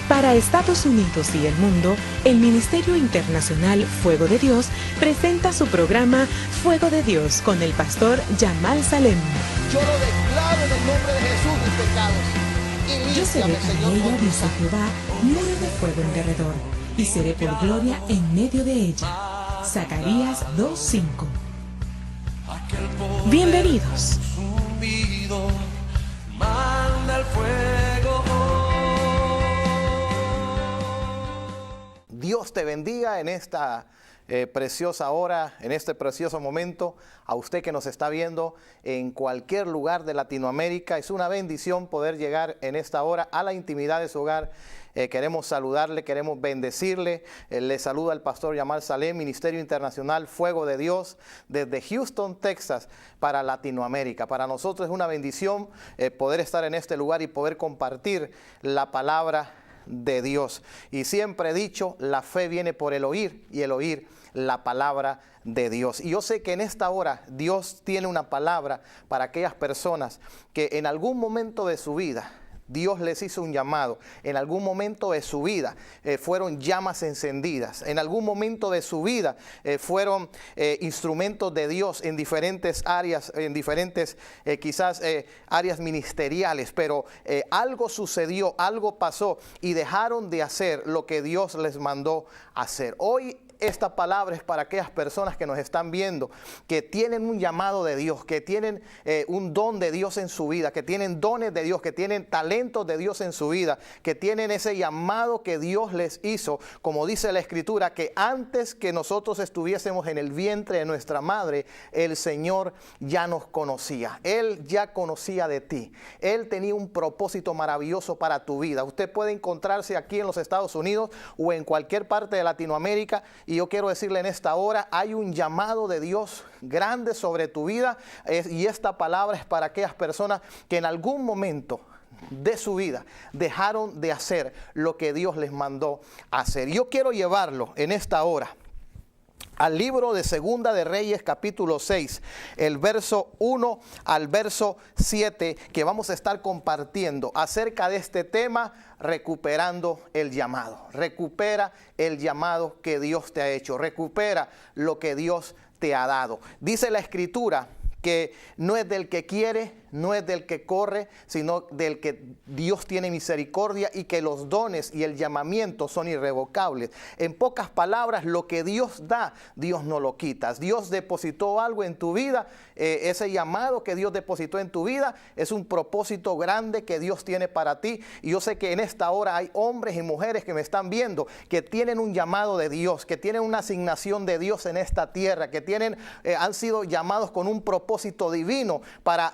Para Estados Unidos y el mundo, el Ministerio Internacional Fuego de Dios presenta su programa Fuego de Dios con el pastor Yamal Salem. Yo lo declaro en el nombre de Jesús mis pecados. Yo seré con ella, dice Jehová, muro de fuego en derredor, y seré por gloria en medio de ella. Zacarías 2:5. Bienvenidos. Manda el fuego. Dios te bendiga en esta preciosa hora, en este precioso momento. A usted que nos está viendo en cualquier lugar de Latinoamérica, es una bendición poder llegar en esta hora a la intimidad de su hogar. Queremos saludarle, queremos bendecirle. Le saluda el pastor Yamal Salem, Ministerio Internacional Fuego de Dios, desde Houston, Texas, para Latinoamérica. Para nosotros es una bendición poder estar en este lugar y poder compartir la palabra de Dios. Y siempre he dicho, la fe viene por el oír y el oír la palabra de Dios. Y yo sé que en esta hora Dios tiene una palabra para aquellas personas que en algún momento de su vida Dios les hizo un llamado. En algún momento de su vida fueron llamas encendidas. En algún momento de su vida fueron instrumentos de Dios en diferentes áreas, en diferentes quizás áreas ministeriales. Pero algo sucedió, algo pasó y dejaron de hacer lo que Dios les mandó hacer. Hoy esta palabra es para aquellas personas que nos están viendo, que tienen un llamado de Dios, que tienen un don de Dios en su vida, que tienen dones de Dios, que tienen talentos de Dios en su vida, que tienen ese llamado que Dios les hizo, como dice la Escritura, que antes que nosotros estuviésemos en el vientre de nuestra madre, el Señor ya nos conocía. Él ya conocía de ti. Él tenía un propósito maravilloso para tu vida. Usted puede encontrarse aquí en los Estados Unidos o en cualquier parte de Latinoamérica. Y yo quiero decirle en esta hora, hay un llamado de Dios grande sobre tu vida. Y esta palabra es para aquellas personas que en algún momento de su vida dejaron de hacer lo que Dios les mandó hacer. Yo quiero llevarlo en esta hora al libro de Segunda de Reyes, capítulo 6, el verso 1 al verso 7, que vamos a estar compartiendo acerca de este tema, recuperando el llamado. Recupera el llamado que Dios te ha hecho. Recupera lo que Dios te ha dado. Dice la Escritura que no es del que quiere, no es del que corre, sino del que Dios tiene misericordia, y que los dones y el llamamiento son irrevocables. En pocas palabras, lo que Dios da, Dios no lo quita. Dios depositó algo en tu vida, ese llamado que Dios depositó en tu vida es un propósito grande que Dios tiene para ti. Y yo sé que en esta hora hay hombres y mujeres que me están viendo, que tienen un llamado de Dios, que tienen una asignación de Dios en esta tierra, que han sido llamados con un propósito divino para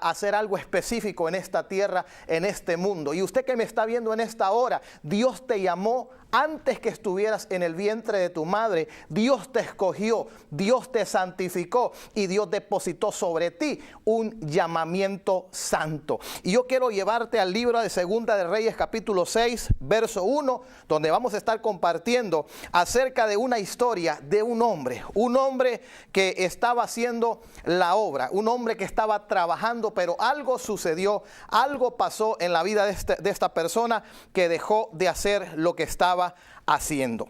hacer algo específico en esta tierra, en este mundo. Y usted que me está viendo en esta hora, Dios te llamó antes que estuvieras en el vientre de tu madre. Dios te escogió, Dios te santificó y Dios depositó sobre ti un llamamiento santo. Y yo quiero llevarte al libro de Segunda de Reyes, capítulo 6, verso 1, donde vamos a estar compartiendo acerca de una historia de un hombre que estaba haciendo la obra, un hombre que estaba trabajando, pero algo sucedió, algo pasó en la vida de esta persona que dejó de hacer lo que estaba haciendo.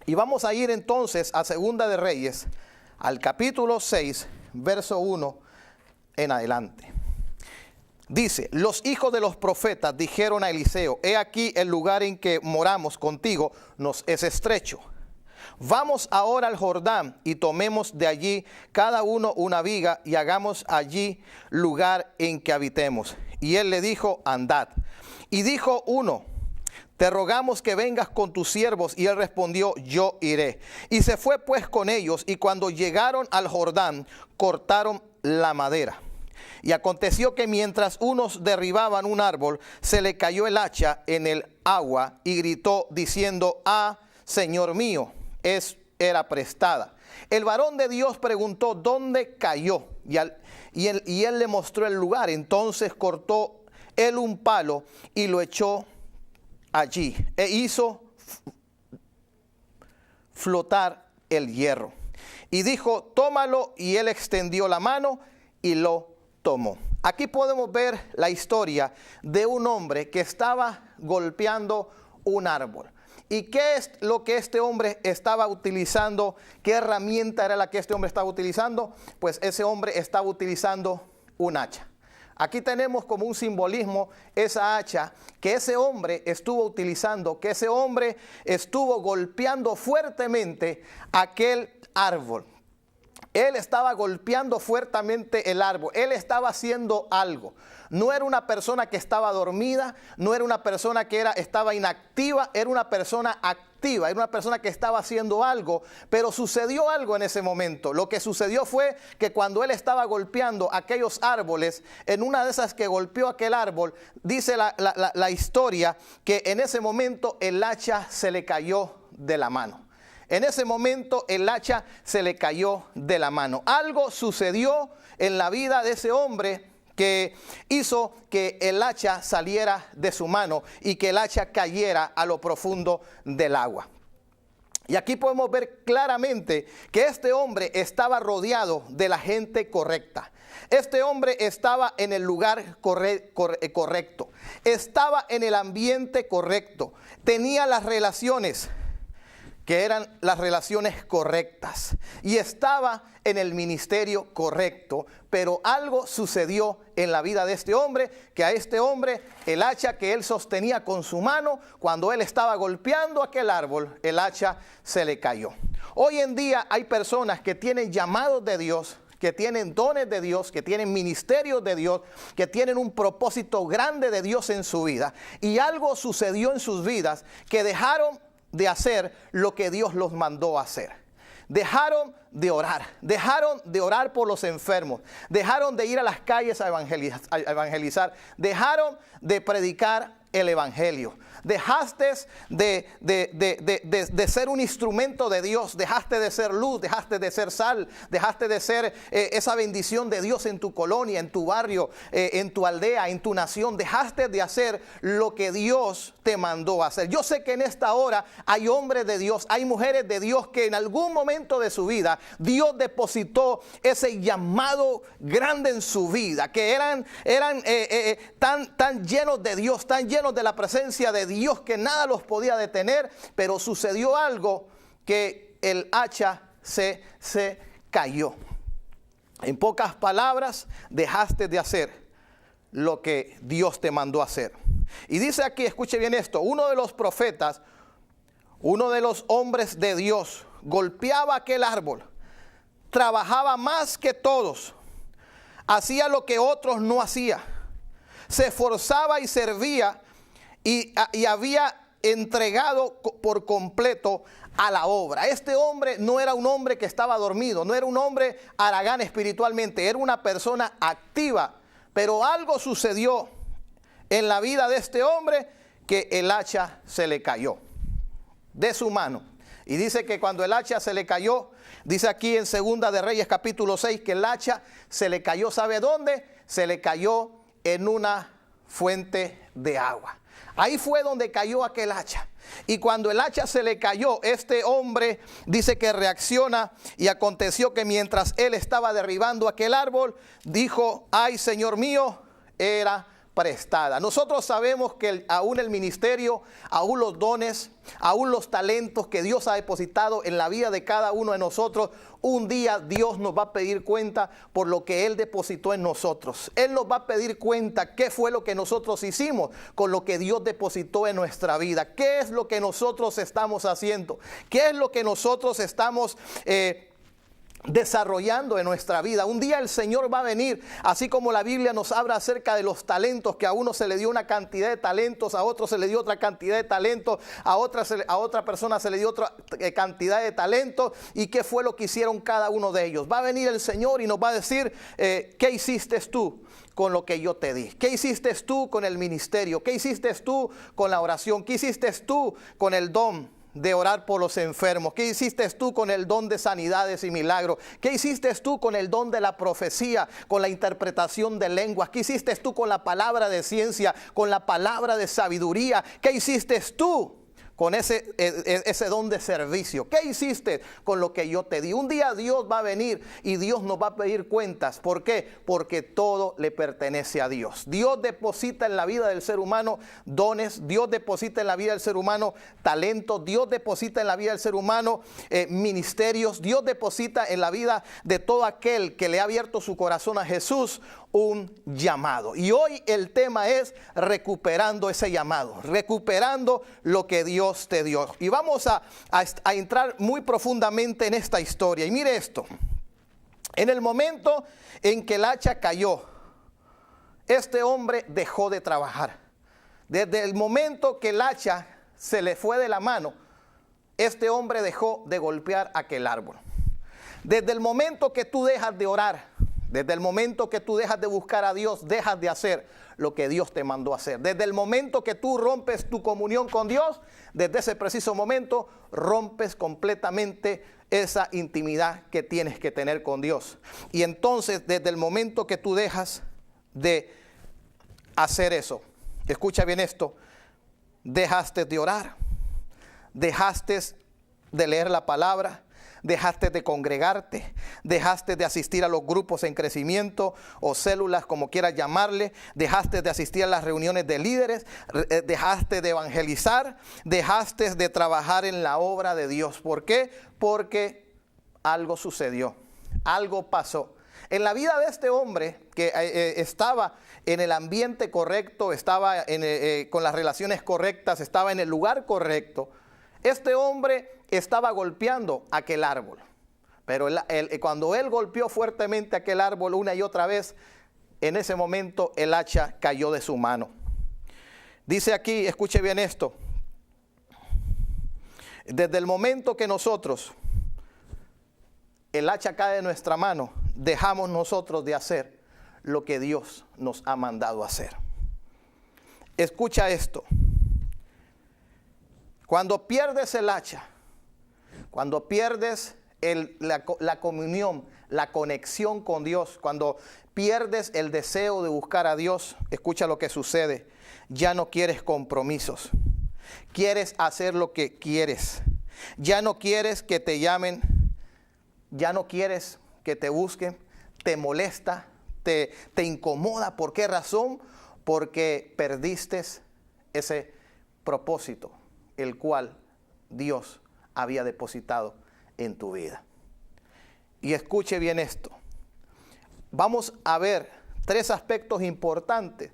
Y vamos a ir entonces a Segunda de Reyes, al capítulo 6, verso 1 en adelante. Dice: los hijos de los profetas dijeron a Eliseo: he aquí el lugar en que moramos contigo nos es estrecho. Vamos ahora al Jordán y tomemos de allí cada uno una viga y hagamos allí lugar en que habitemos. Y él le dijo: andad. Y dijo uno: te rogamos que vengas con tus siervos. Y él respondió: yo iré. Y se fue pues con ellos, y cuando llegaron al Jordán, cortaron la madera. Y aconteció que mientras unos derribaban un árbol, se le cayó el hacha en el agua, y gritó diciendo: ah, Señor mío, era prestada. El varón de Dios preguntó: ¿dónde cayó? Y él le mostró el lugar. Entonces cortó él un palo y lo echó allí, e hizo flotar el hierro. Y dijo: tómalo. Y él extendió la mano y lo tomó. Aquí podemos ver la historia de un hombre que estaba golpeando un árbol. ¿Y qué es lo que este hombre estaba utilizando? ¿Qué herramienta era la que este hombre estaba utilizando? Pues ese hombre estaba utilizando un hacha. Aquí tenemos como un simbolismo esa hacha que ese hombre estuvo utilizando, que ese hombre estuvo golpeando fuertemente aquel árbol. Él estaba golpeando fuertemente el árbol. Él estaba haciendo algo. No era una persona que estaba dormida, no era una persona que estaba inactiva, era una persona activa, era una persona que estaba haciendo algo, pero sucedió algo en ese momento. Lo que sucedió fue que cuando él estaba golpeando aquellos árboles, en una de esas que golpeó aquel árbol, dice la historia que en ese momento el hacha se le cayó de la mano. En ese momento el hacha se le cayó de la mano. Algo sucedió en la vida de ese hombre que hizo que el hacha saliera de su mano y que el hacha cayera a lo profundo del agua. Y aquí podemos ver claramente que este hombre estaba rodeado de la gente correcta. Este hombre estaba en el lugar correcto. Estaba en el ambiente correcto. Tenía las relaciones que eran las relaciones correctas, y estaba en el ministerio correcto, pero algo sucedió en la vida de este hombre, que a este hombre el hacha que él sostenía con su mano, cuando él estaba golpeando aquel árbol, el hacha se le cayó. Hoy en día hay personas que tienen llamados de Dios, que tienen dones de Dios, que tienen ministerios de Dios, que tienen un propósito grande de Dios en su vida, y algo sucedió en sus vidas que dejaron de hacer lo que Dios los mandó a hacer. Dejaron de orar por los enfermos, dejaron de ir a las calles a evangelizar, dejaron de predicar el evangelio. Dejaste de ser un instrumento de Dios, dejaste de ser luz, dejaste de ser sal, dejaste de ser esa bendición de Dios en tu colonia, en tu barrio, en tu aldea, en tu nación. Dejaste de hacer lo que Dios te mandó a hacer. Yo sé que en esta hora hay hombres de Dios, hay mujeres de Dios que en algún momento de su vida Dios depositó ese llamado grande en su vida, que eran tan llenos de Dios, tan llenos de la presencia de Dios que nada los podía detener, pero sucedió algo que el hacha se cayó. En pocas palabras, dejaste de hacer lo que Dios te mandó a hacer. Y dice aquí, escuche bien esto, uno de los profetas, uno de los hombres de Dios, golpeaba aquel árbol, trabajaba más que todos, hacía lo que otros no hacían, se esforzaba y servía y había entregado por completo a la obra. Este hombre no era un hombre que estaba dormido, no era un hombre haragán espiritualmente, era una persona activa, pero algo sucedió en la vida de este hombre que el hacha se le cayó de su mano. Y dice que cuando el hacha se le cayó, dice aquí en Segunda de Reyes capítulo 6, que el hacha se le cayó, ¿sabe dónde? Se le cayó en una fuente de agua. Ahí fue donde cayó aquel hacha. Y cuando el hacha se le cayó, este hombre dice que reacciona, y aconteció que mientras él estaba derribando aquel árbol, dijo: ay, Señor mío, era prestada. Nosotros sabemos que aún el ministerio, aún los dones, aún los talentos que Dios ha depositado en la vida de cada uno de nosotros, un día Dios nos va a pedir cuenta por lo que Él depositó en nosotros. Él nos va a pedir cuenta qué fue lo que nosotros hicimos con lo que Dios depositó en nuestra vida. ¿Qué es lo que nosotros estamos haciendo? ¿Qué es lo que nosotros estamos desarrollando en nuestra vida? Un día el Señor va a venir, así como la Biblia nos habla acerca de los talentos, que a uno se le dio una cantidad de talentos, a otro se le dio otra cantidad de talentos, a otra persona se le dio otra cantidad de talentos, y qué fue lo que hicieron cada uno de ellos. Va a venir el Señor y nos va a decir: ¿qué hiciste tú con lo que yo te di? ¿Qué hiciste tú con el ministerio? ¿Qué hiciste tú con la oración? ¿Qué hiciste tú con el don de orar por los enfermos? ¿Qué hiciste tú con el don de sanidades y milagros? ¿Qué hiciste tú con el don de la profecía, con la interpretación de lenguas? ¿Qué hiciste tú con la palabra de ciencia, con la palabra de sabiduría? ¿Qué hiciste tú con ese don de servicio? ¿Qué hiciste con lo que yo te di? Un día Dios va a venir y Dios nos va a pedir cuentas. ¿Por qué? Porque todo le pertenece a Dios. Dios deposita en la vida del ser humano dones, Dios deposita en la vida del ser humano talentos, Dios deposita en la vida del ser humano ministerios, Dios deposita en la vida de todo aquel que le ha abierto su corazón a Jesús un llamado. Y hoy el tema es recuperando ese llamado, recuperando lo que Dios te dio. Y vamos a entrar muy profundamente en esta historia. Y mire esto, en el momento en que el hacha cayó, este hombre dejó de trabajar. Desde el momento que el hacha se le fue de la mano, este hombre dejó de golpear aquel árbol. Desde el momento que tú dejas de orar, desde el momento que tú dejas de buscar a Dios, dejas de hacer lo que Dios te mandó a hacer. Desde el momento que tú rompes tu comunión con Dios, desde ese preciso momento rompes completamente esa intimidad que tienes que tener con Dios. Y entonces, desde el momento que tú dejas de hacer eso, escucha bien esto, dejaste de orar, dejaste de leer la palabra, dejaste de congregarte, dejaste de asistir a los grupos en crecimiento o células, como quieras llamarle, dejaste de asistir a las reuniones de líderes, dejaste de evangelizar, dejaste de trabajar en la obra de Dios. ¿Por qué? Porque algo sucedió, algo pasó. En la vida de este hombre que estaba en el ambiente correcto, estaba con las relaciones correctas, estaba en el lugar correcto, este hombre estaba golpeando aquel árbol. Pero cuando él golpeó fuertemente aquel árbol una y otra vez, en ese momento el hacha cayó de su mano. Dice aquí, escuche bien esto. Desde el momento que nosotros, el hacha cae de nuestra mano, dejamos nosotros de hacer lo que Dios nos ha mandado hacer. Escucha esto. Cuando pierdes el hacha, cuando pierdes la comunión, la conexión con Dios, cuando pierdes el deseo de buscar a Dios, escucha lo que sucede. Ya no quieres compromisos. Quieres hacer lo que quieres. Ya no quieres que te llamen. Ya no quieres que te busquen. Te molesta, te incomoda. ¿Por qué razón? Porque perdiste ese propósito, el cual Dios había depositado en tu vida. Y escuche bien esto. Vamos a ver 3 aspectos importantes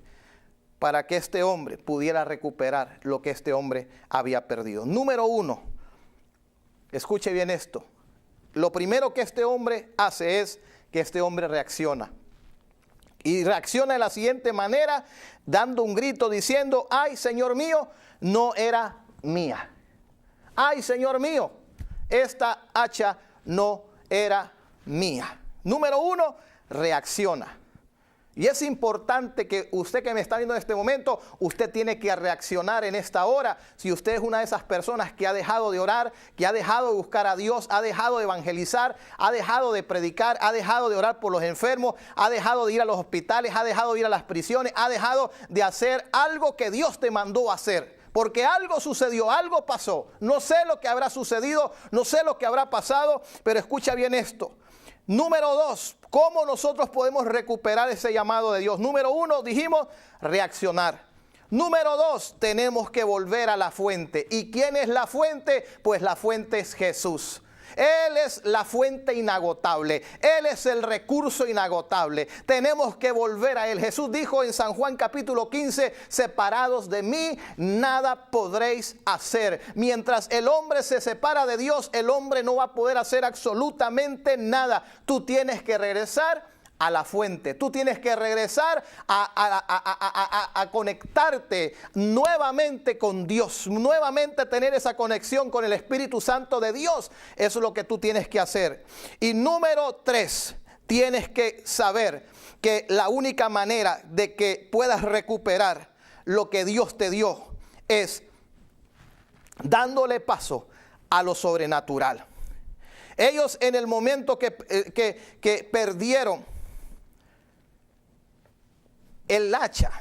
para que este hombre pudiera recuperar lo que este hombre había perdido. Número 1, escuche bien esto. Lo primero que este hombre hace es que este hombre reacciona. Y reacciona de la siguiente manera, dando un grito diciendo: ay, Señor mío, no era mía. Ay, Señor mío, esta hacha no era mía. Número 1, reacciona. Y es importante que usted que me está viendo en este momento, usted tiene que reaccionar en esta hora. Si usted es una de esas personas que ha dejado de orar, que ha dejado de buscar a Dios, ha dejado de evangelizar, ha dejado de predicar, ha dejado de orar por los enfermos, ha dejado de ir a los hospitales, ha dejado de ir a las prisiones, ha dejado de hacer algo que Dios te mandó a hacer. Porque algo sucedió, algo pasó. No sé lo que habrá sucedido, no sé lo que habrá pasado, pero escucha bien esto. Número 2, ¿cómo nosotros podemos recuperar ese llamado de Dios? Número 1, dijimos, reaccionar. Número 2, tenemos que volver a la fuente. ¿Y quién es la fuente? Pues la fuente es Jesús. Él es la fuente inagotable. Él es el recurso inagotable. Tenemos que volver a Él. Jesús dijo en San Juan capítulo 15, separados de mí, nada podréis hacer. Mientras el hombre se separa de Dios, el hombre no va a poder hacer absolutamente nada. Tú tienes que regresar a la fuente. Tú tienes que regresar a conectarte nuevamente con Dios, nuevamente tener esa conexión con el Espíritu Santo de Dios. Eso es lo que tú tienes que hacer. Y número 3, tienes que saber que la única manera de que puedas recuperar lo que Dios te dio es dándole paso a lo sobrenatural. Ellos en el momento que perdieron el hacha,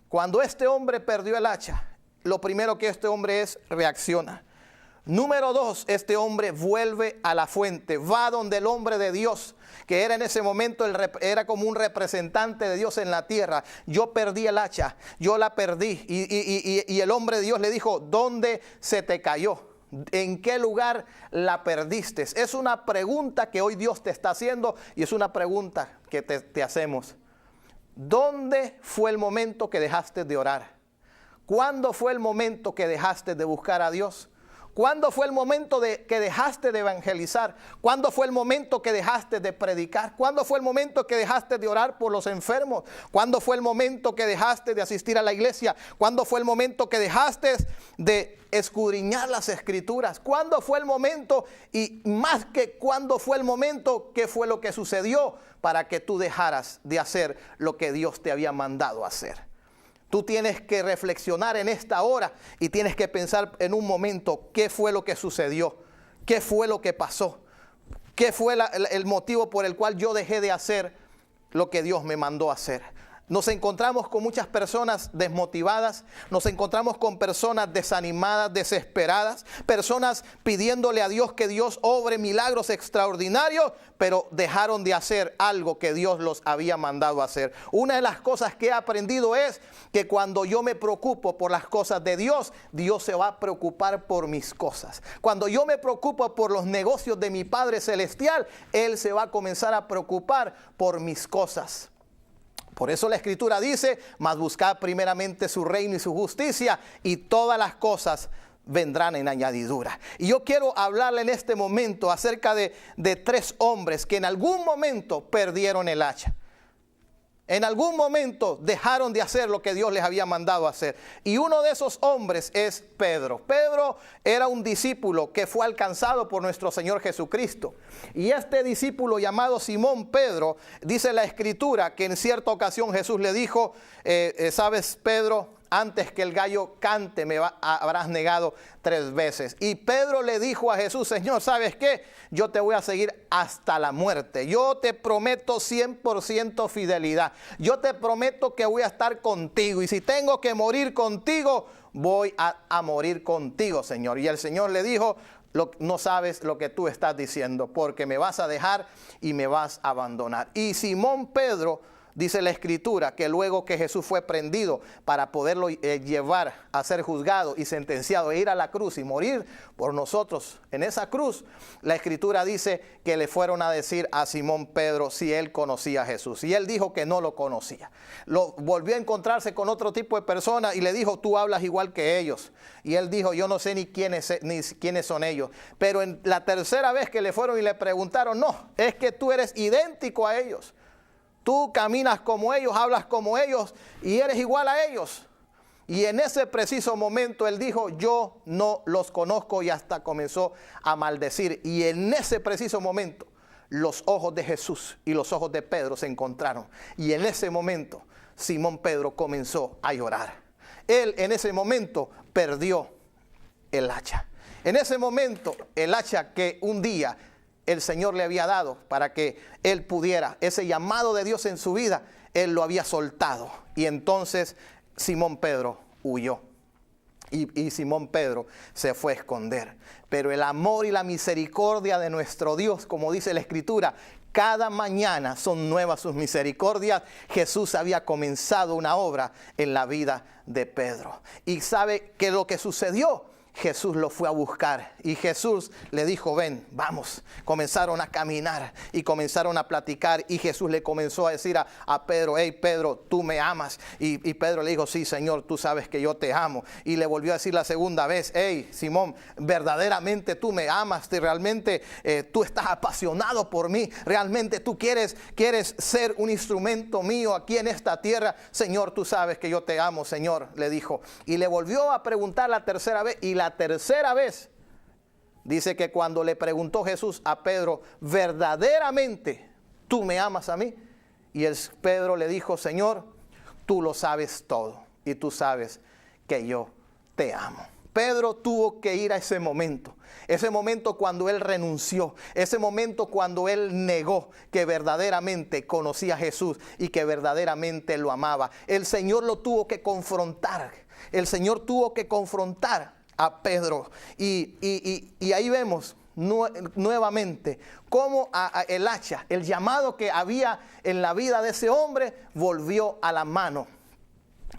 cuando este hombre perdió el hacha, lo primero que este hombre reacciona. Número 2, este hombre vuelve a la fuente, va donde el hombre de Dios, que era en ese momento, era como un representante de Dios en la tierra. Yo perdí el hacha, yo la perdí. Y el hombre de Dios le dijo, ¿dónde se te cayó? ¿En qué lugar la perdiste? Es una pregunta que hoy Dios te está haciendo y es una pregunta que te hacemos. ¿Dónde fue el momento que dejaste de orar? ¿Cuándo fue el momento que dejaste de buscar a Dios? ¿Cuándo fue el momento que dejaste de evangelizar? ¿Cuándo fue el momento que dejaste de predicar? ¿Cuándo fue el momento que dejaste de orar por los enfermos? ¿Cuándo fue el momento que dejaste de asistir a la iglesia? ¿Cuándo fue el momento que dejaste de escudriñar las escrituras? ¿Cuándo fue el momento? Y más que cuándo fue el momento, ¿qué fue lo que sucedió para que tú dejaras de hacer lo que Dios te había mandado hacer? Tú tienes que reflexionar en esta hora y tienes que pensar en un momento qué fue lo que sucedió, qué fue lo que pasó, qué fue el motivo por el cual yo dejé de hacer lo que Dios me mandó a hacer. Nos encontramos con muchas personas desmotivadas, nos encontramos con personas desanimadas, desesperadas, personas pidiéndole a Dios que Dios obre milagros extraordinarios, pero dejaron de hacer algo que Dios los había mandado a hacer. Una de las cosas que he aprendido es que cuando yo me preocupo por las cosas de Dios, Dios se va a preocupar por mis cosas. Cuando yo me preocupo por los negocios de mi Padre Celestial, Él se va a comenzar a preocupar por mis cosas. Por eso la Escritura dice, mas buscad primeramente su reino y su justicia, y todas las cosas vendrán en añadidura. Y yo quiero hablarle en este momento acerca de 3 hombres que en algún momento perdieron el hacha. En algún momento dejaron de hacer lo que Dios les había mandado hacer. Y uno de esos hombres es Pedro. Pedro era un discípulo que fue alcanzado por nuestro Señor Jesucristo. Y este discípulo llamado Simón Pedro, dice la Escritura que en cierta ocasión Jesús le dijo, ¿sabes, Pedro? Antes que el gallo cante habrás negado 3 veces. Y Pedro le dijo a Jesús, Señor, ¿sabes qué? Yo te voy a seguir hasta la muerte. Yo te prometo 100% fidelidad. Yo te prometo que voy a estar contigo. Y si tengo que morir contigo, voy a morir contigo, Señor. Y el Señor le dijo, no sabes lo que tú estás diciendo, porque me vas a dejar y me vas a abandonar. Y Simón Pedro, dice la Escritura, que luego que Jesús fue prendido para poderlo llevar a ser juzgado y sentenciado e ir a la cruz y morir por nosotros en esa cruz, la Escritura dice que le fueron a decir a Simón Pedro si él conocía a Jesús. Y él dijo que no lo conocía. Volvió a encontrarse con otro tipo de persona y le dijo, tú hablas igual que ellos. Y él dijo, yo no sé ni quiénes son ellos. Pero en la tercera vez que le fueron y le preguntaron, no, es que tú eres idéntico a ellos. Tú caminas como ellos, hablas como ellos y eres igual a ellos. Y en ese preciso momento él dijo, yo no los conozco, y hasta comenzó a maldecir. Y en ese preciso momento los ojos de Jesús y los ojos de Pedro se encontraron. Y en ese momento Simón Pedro comenzó a llorar. Él en ese momento perdió el hacha. En ese momento el hacha que un día el Señor le había dado para que él pudiera, ese llamado de Dios en su vida, él lo había soltado. Y entonces Simón Pedro huyó. Y Simón Pedro se fue a esconder. Pero el amor y la misericordia de nuestro Dios, como dice la Escritura, cada mañana son nuevas sus misericordias. Jesús había comenzado una obra en la vida de Pedro. Y sabe que lo que sucedió, Jesús lo fue a buscar y Jesús le dijo, ven, vamos. Comenzaron a caminar y comenzaron a platicar y Jesús le comenzó a decir a Pedro, hey Pedro, tú me amas. Y Pedro le dijo, sí Señor, tú sabes que yo te amo. Y le volvió a decir la segunda vez, hey Simón, verdaderamente tú me amas, realmente tú estás apasionado por mí, realmente tú quieres ser un instrumento mío aquí en esta tierra. Señor, tú sabes que yo te amo, Señor, le dijo. Y le volvió a preguntar la tercera vez y la tercera vez dice que cuando le preguntó Jesús a Pedro, ¿verdaderamente tú me amas a mí? Y Pedro le dijo, Señor, tú lo sabes todo y tú sabes que yo te amo. Pedro tuvo que ir a ese momento cuando él renunció, ese momento cuando él negó que verdaderamente conocía a Jesús y que verdaderamente lo amaba. El Señor lo tuvo que confrontar el Señor tuvo que confrontar a Pedro. Y ahí vemos nuevamente cómo el hacha, el llamado que había en la vida de ese hombre, volvió a la mano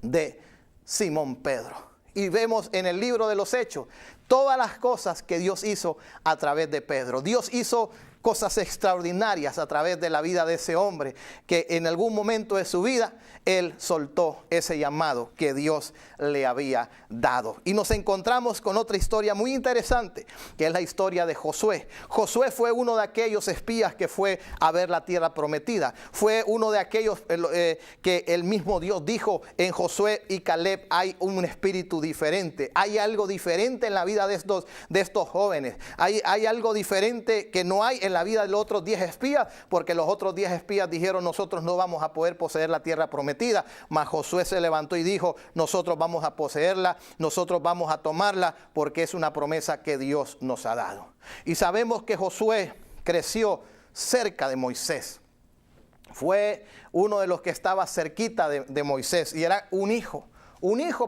de Simón Pedro. Y vemos en el libro de los Hechos todas las cosas que Dios hizo a través de Pedro. Dios hizo cosas extraordinarias a través de la vida de ese hombre, que en algún momento de su vida él soltó ese llamado que Dios le había dado. Y nos encontramos con otra historia muy interesante, que es la historia de Josué. Josué fue uno de aquellos espías que fue a ver la tierra prometida. Fue uno de aquellos que el mismo Dios dijo: en Josué y Caleb hay un espíritu diferente. Hay algo diferente en la vida de estos jóvenes. Hay algo diferente que no hay en la vida de los otros 10 espías, porque los otros 10 espías dijeron: nosotros no vamos a poder poseer la tierra prometida. Mas Josué se levantó y dijo: nosotros vamos a poseerla, nosotros vamos a tomarla, porque es una promesa que Dios nos ha dado. Y sabemos que Josué creció cerca de Moisés. Fue uno de los que estaba cerquita de Moisés, y era un hijo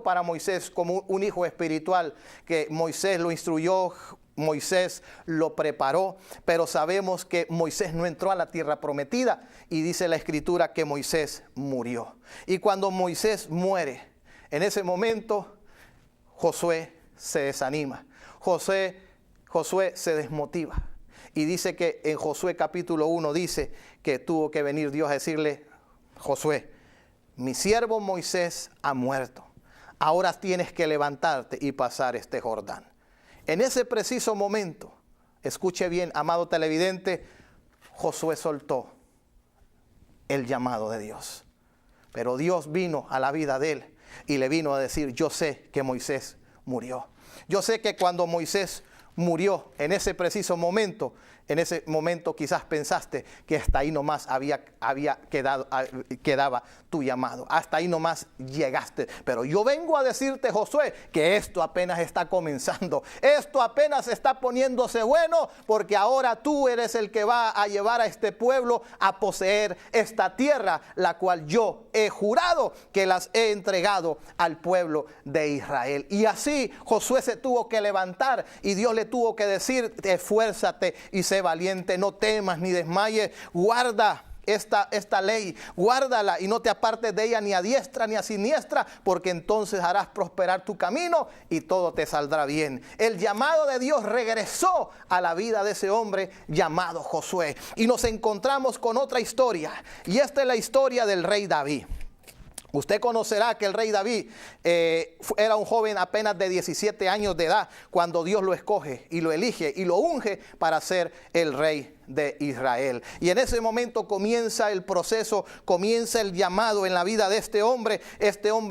para Moisés, como un hijo espiritual, que Moisés lo instruyó, Moisés lo preparó. Pero sabemos que Moisés no entró a la tierra prometida, y dice la escritura que Moisés murió. Y cuando Moisés muere, en ese momento Josué se desanima, Josué se desmotiva. Y dice que en Josué capítulo 1 dice que tuvo que venir Dios a decirle: Josué, mi siervo Moisés ha muerto, ahora tienes que levantarte y pasar este Jordán. En ese preciso momento, escuche bien, amado televidente, Josué soltó el llamado de Dios. Pero Dios vino a la vida de él y le vino a decir: yo sé que Moisés murió. Yo sé que cuando Moisés murió, en ese preciso momento, quizás pensaste que hasta ahí nomás quedaba tu llamado. Hasta ahí nomás llegaste. Pero yo vengo a decirte, Josué, que esto apenas está comenzando. Esto apenas está poniéndose bueno, porque ahora tú eres el que va a llevar a este pueblo a poseer esta tierra, la cual yo he jurado que las he entregado al pueblo de Israel. Y así Josué se tuvo que levantar, y Dios le tuvo que decir: esfuérzate y sé valiente, no temas ni desmayes, guarda esta ley, guárdala y no te apartes de ella ni a diestra ni a siniestra, porque entonces harás prosperar tu camino y todo te saldrá bien. El llamado de Dios regresó a la vida de ese hombre llamado Josué, y nos encontramos con otra historia, y esta es la historia del rey David. Usted conocerá que el rey David era un joven apenas de 17 años de edad cuando Dios lo escoge y lo elige y lo unge para ser el rey de Israel. Y en ese momento comienza el proceso, comienza el llamado en la vida de este hombre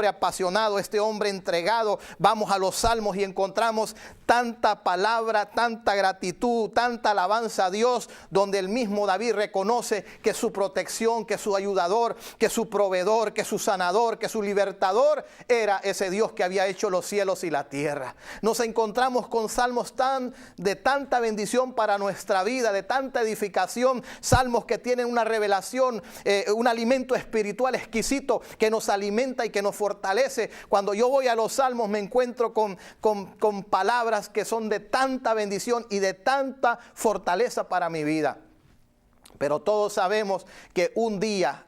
apasionado, este hombre entregado. Vamos a los Salmos y encontramos tanta palabra, tanta gratitud, tanta alabanza a Dios, donde el mismo David reconoce que su protección, que su ayudador, que su proveedor, que su sanador, que su libertador era ese Dios que había hecho los cielos y la tierra. Nos encontramos con salmos de tanta bendición para nuestra vida, de tanta edificación, salmos que tienen una revelación, un alimento espiritual exquisito que nos alimenta y que nos fortalece. Cuando yo voy a los salmos me encuentro con palabras que son de tanta bendición y de tanta fortaleza para mi vida. Pero todos sabemos que un día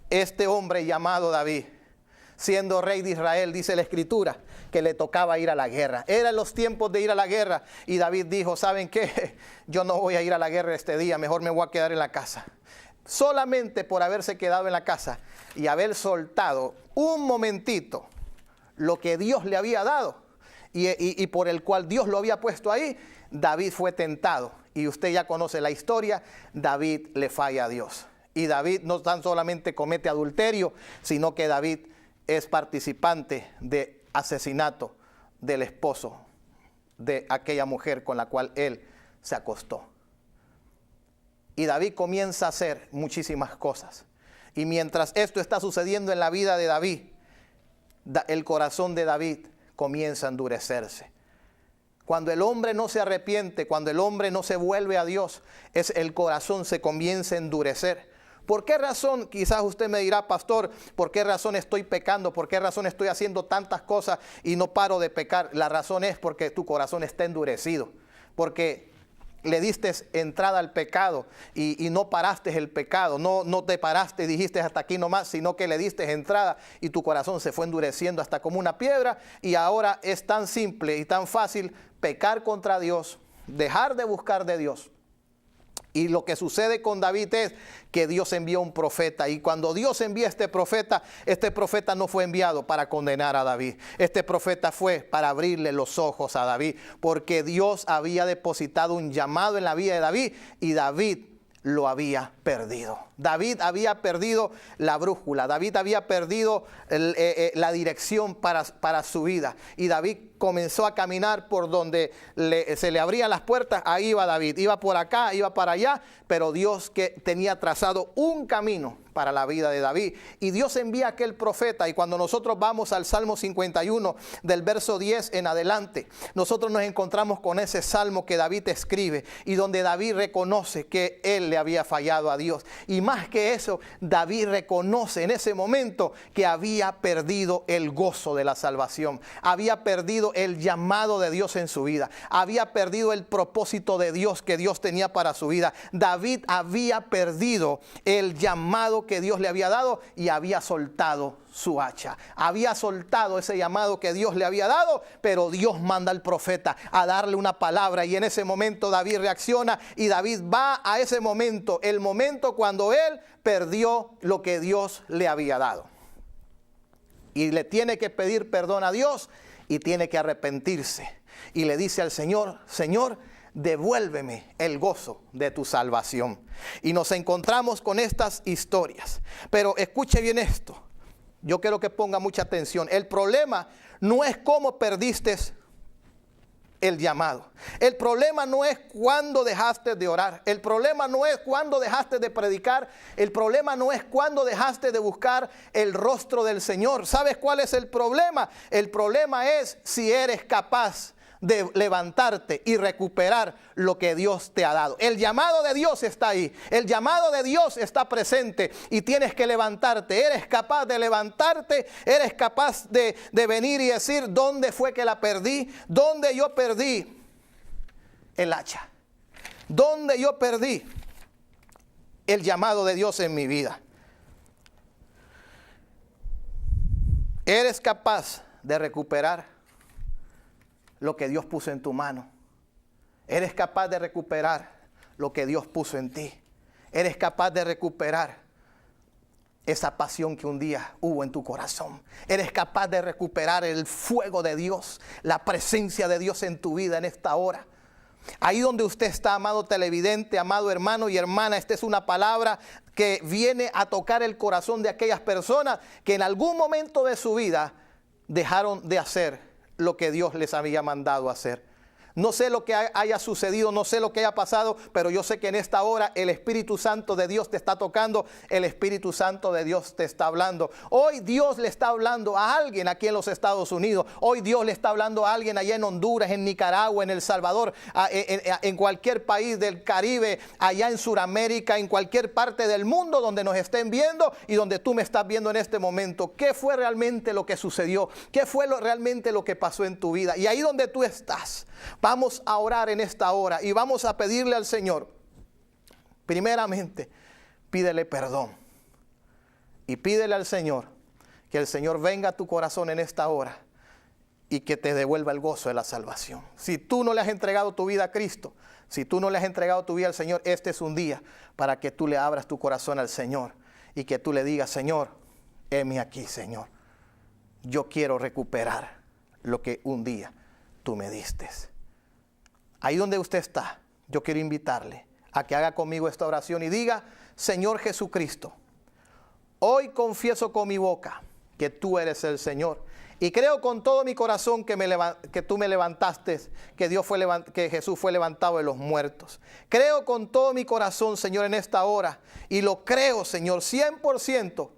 este hombre llamado David, siendo rey de Israel, dice la escritura que le tocaba ir a la guerra. Eran los tiempos de ir a la guerra, y David dijo: ¿saben qué? Yo no voy a ir a la guerra este día, mejor me voy a quedar en la casa. Solamente por haberse quedado en la casa y haber soltado un momentito lo que Dios le había dado y por el cual Dios lo había puesto ahí, David fue tentado. Y usted ya conoce la historia. David le falla a Dios. Y David no tan solamente comete adulterio, sino que David es participante de asesinato del esposo de aquella mujer con la cual él se acostó. Y David comienza a hacer muchísimas cosas. Y mientras esto está sucediendo en la vida de David, el corazón de David comienza a endurecerse. Cuando el hombre no se arrepiente, cuando el hombre no se vuelve a Dios, el corazón se comienza a endurecer. ¿Por qué razón? Quizás usted me dirá, pastor, ¿por qué razón estoy pecando? ¿Por qué razón estoy haciendo tantas cosas y no paro de pecar? La razón es porque tu corazón está endurecido, porque le diste entrada al pecado y no paraste el pecado, no te paraste y dijiste hasta aquí nomás, sino que le diste entrada y tu corazón se fue endureciendo hasta como una piedra, y ahora es tan simple y tan fácil pecar contra Dios, dejar de buscar de Dios. Y lo que sucede con David es que Dios envió un profeta, y cuando Dios envía este profeta no fue enviado para condenar a David. Este profeta fue para abrirle los ojos a David, porque Dios había depositado un llamado en la vida de David y David lo había perdido. David había perdido la brújula, David había perdido la dirección para su vida, y David comenzó a caminar por donde se le abrían las puertas. Ahí iba David, iba por acá, iba para allá, pero Dios que tenía trazado un camino para la vida de David, y Dios envía a aquel profeta. Y cuando nosotros vamos al Salmo 51 del verso 10 en adelante, nosotros nos encontramos con ese salmo que David escribe y donde David reconoce que él le había fallado a Dios, y más que eso, David reconoce en ese momento que había perdido el gozo de la salvación, había perdido el llamado de Dios en su vida, había perdido el propósito de Dios que Dios tenía para su vida. David había perdido el llamado que Dios le había dado y había soltado su hacha, había soltado ese llamado que Dios le había dado, pero Dios manda al profeta a darle una palabra, y en ese momento David reacciona, y David va a ese momento, el momento cuando él perdió lo que Dios le había dado, y le tiene que pedir perdón a Dios y tiene que arrepentirse, y le dice al Señor: Señor, devuélveme el gozo de tu salvación. Y nos encontramos con estas historias, pero escuche bien esto. Yo quiero que ponga mucha atención. El problema no es cómo perdiste el llamado. El problema no es cuándo dejaste de orar. El problema no es cuándo dejaste de predicar. El problema no es cuándo dejaste de buscar el rostro del Señor. ¿Sabes cuál es el problema? El problema es si eres capaz de levantarte y recuperar lo que Dios te ha dado. El llamado de Dios está ahí, el llamado de Dios está presente, y tienes que levantarte. Eres capaz de levantarte, eres capaz de venir y decir: ¿dónde fue que la perdí? ¿Dónde yo perdí el hacha? ¿Dónde yo perdí el llamado de Dios en mi vida? Eres capaz de recuperar lo que Dios puso en tu mano. Eres capaz de recuperar lo que Dios puso en ti. Eres capaz de recuperar esa pasión que un día hubo en tu corazón. Eres capaz de recuperar el fuego de Dios, la presencia de Dios en tu vida en esta hora. Ahí donde usted está, amado televidente, amado hermano y hermana, esta es una palabra que viene a tocar el corazón de aquellas personas que en algún momento de su vida dejaron de hacer lo que Dios les había mandado hacer. No sé lo que haya sucedido, no sé lo que haya pasado, pero yo sé que en esta hora el Espíritu Santo de Dios te está tocando, el Espíritu Santo de Dios te está hablando. Hoy Dios le está hablando a alguien aquí en los Estados Unidos, hoy Dios le está hablando a alguien allá en Honduras, en Nicaragua, en El Salvador, en cualquier país del Caribe, allá en Sudamérica, en cualquier parte del mundo donde nos estén viendo y donde tú me estás viendo en este momento. ¿Qué fue realmente lo que sucedió? ¿Qué fue realmente lo que pasó en tu vida? Y ahí donde tú estás, vamos a orar en esta hora y vamos a pedirle al Señor. Primeramente, pídele perdón. Y pídele al Señor que el Señor venga a tu corazón en esta hora y que te devuelva el gozo de la salvación. Si tú no le has entregado tu vida a Cristo, si tú no le has entregado tu vida al Señor, este es un día para que tú le abras tu corazón al Señor y que tú le digas: Señor, heme aquí, Señor. Yo quiero recuperar lo que un día tú me diste. Ahí donde usted está, yo quiero invitarle a que haga conmigo esta oración y diga: Señor Jesucristo, hoy confieso con mi boca que tú eres el Señor, y creo con todo mi corazón que tú me levantaste, que Jesús fue levantado de los muertos. Creo con todo mi corazón, Señor, en esta hora, y lo creo, Señor, 100%,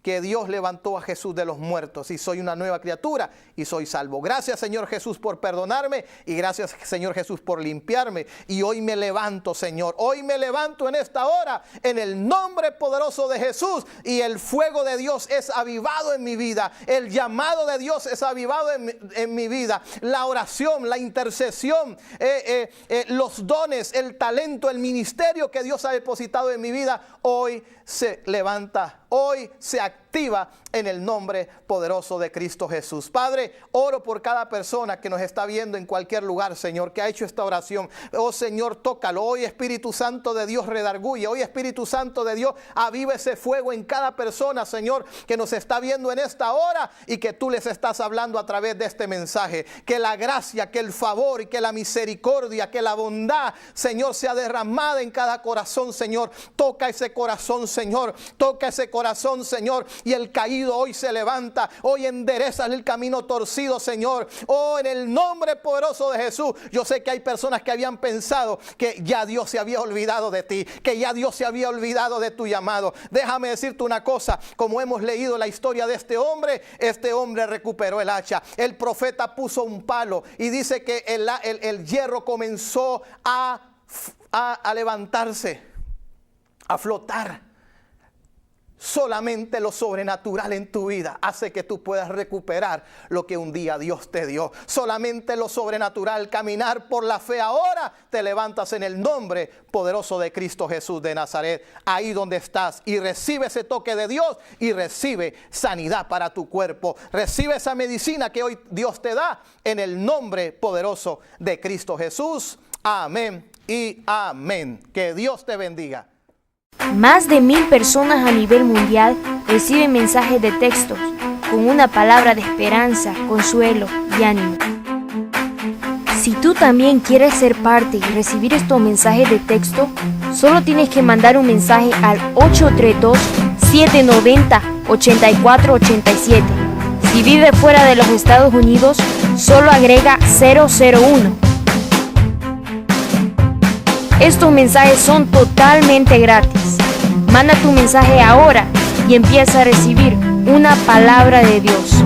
que Dios levantó a Jesús de los muertos y soy una nueva criatura y soy salvo. Gracias, Señor Jesús, por perdonarme y gracias, Señor Jesús, por limpiarme. Y hoy me levanto, Señor. Hoy me levanto en esta hora en el nombre poderoso de Jesús y el fuego de Dios es avivado en mi vida. El llamado de Dios es avivado en mi vida. La oración, la intercesión, los dones, el talento, el ministerio que Dios ha depositado en mi vida, hoy se levanta, hoy se activa en el nombre poderoso de Cristo Jesús. Padre, oro por cada persona que nos está viendo en cualquier lugar, Señor, que ha hecho esta oración. Oh Señor, tócalo. Hoy Espíritu Santo de Dios redarguye. Hoy Espíritu Santo de Dios aviva ese fuego en cada persona, Señor, que nos está viendo en esta hora y que tú les estás hablando a través de este mensaje. Que la gracia, que el favor y que la misericordia, que la bondad, Señor, sea derramada en cada corazón, Señor. Toca ese corazón, Señor. Toca ese corazón, Señor. Y el caído hoy se levanta. Hoy enderezas el camino torcido, Señor. Oh, en el nombre poderoso de Jesús. Yo sé que hay personas que habían pensado que ya Dios se había olvidado de ti, que ya Dios se había olvidado de tu llamado. Déjame decirte una cosa. Como hemos leído la historia de este hombre recuperó el hacha. El profeta puso un palo y dice que el hierro comenzó a levantarse, a flotar. Solamente lo sobrenatural en tu vida hace que tú puedas recuperar lo que un día Dios te dio. Solamente lo sobrenatural, caminar por la fe ahora, te levantas en el nombre poderoso de Cristo Jesús de Nazaret. Ahí donde estás y recibe ese toque de Dios y recibe sanidad para tu cuerpo. Recibe esa medicina que hoy Dios te da en el nombre poderoso de Cristo Jesús. Amén y amén. Que Dios te bendiga. Más de 1000 personas a nivel mundial reciben mensajes de texto con una palabra de esperanza, consuelo y ánimo. Si tú también quieres ser parte y recibir estos mensajes de texto, solo tienes que mandar un mensaje al 832-790-8487. Si vive fuera de los Estados Unidos, solo agrega 001. Estos mensajes son totalmente gratis. Manda tu mensaje ahora y empieza a recibir una palabra de Dios.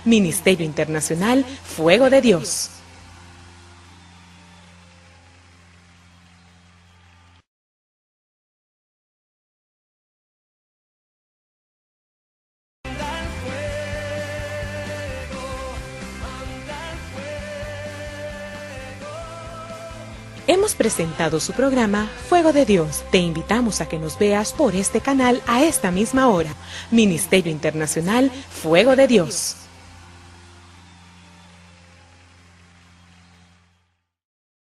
Ministerio Internacional Fuego de Dios. Hemos presentado su programa Fuego de Dios. Te invitamos a que nos veas por este canal a esta misma hora. Ministerio Internacional Fuego de Dios.